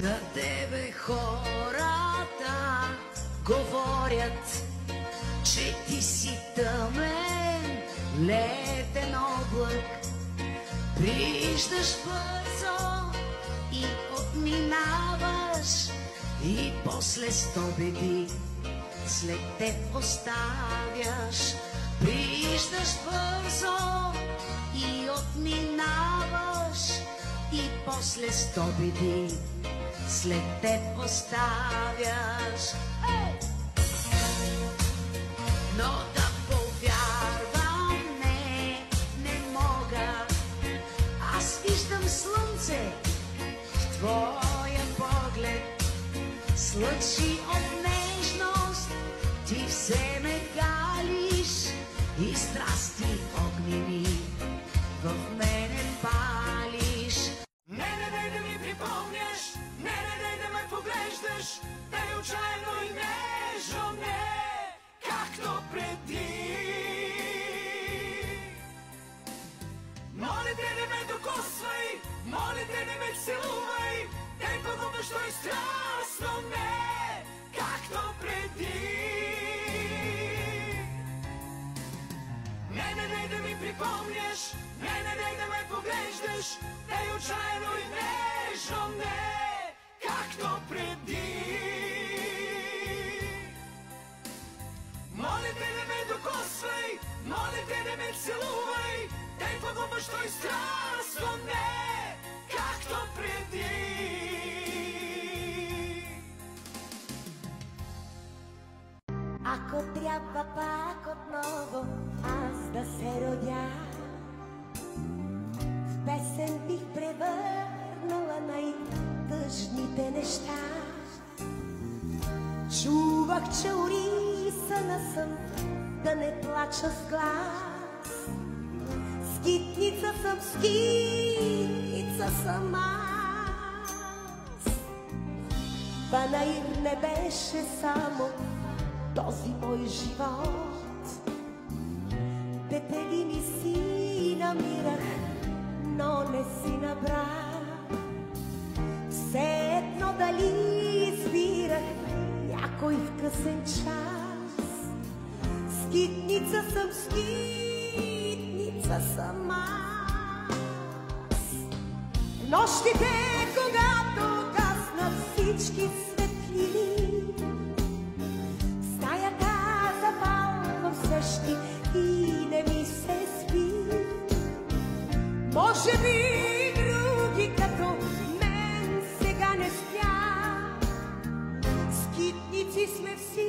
За тебе хората говорят, че ти си тъмен летен облак. Виждаш бързо и отминаваш, и после 100 беди след теб оставяш. Виждаш бързо и отминаваш, и после 100 беди след теб оставяш. Но да повярвам, не мога. Аз виждам слънце в твоя поглед, с лъчи от нежност ти все ме галиш, и страсти огнени в мене палиш. Не да ми припомняш, не да ме поглеждаш, тъй отчаяно и нежно, не както преди. Моля те, не ме докосвай, моля те, не ме целувай, тъй пълнуващо и страстно, не както преди. Не да ми припомняш, не да ме поглеждаш, тъй отчаяно и нежно, не както преди. Моля те, не ме докосвай, моля те, не ме целувай, тъй пълнуващо и страстно, не както преди. Ако трябва пак отново аз да се родя, в песен бих превърнала най-тъжните неща. Чувах, че урисана съм да не плача с глас. Скитница съм, скитница съм аз. Панаир не беше само този мой живот. Пепелини си намирах, но не си набрах. Все едно дали избирах някой в късен час. Скитница съм, скитница съм аз. В нощите, когато гаснат всички светлини, същи и не ми се спи. Може би други като мен сега не спя. Скитници сме всички.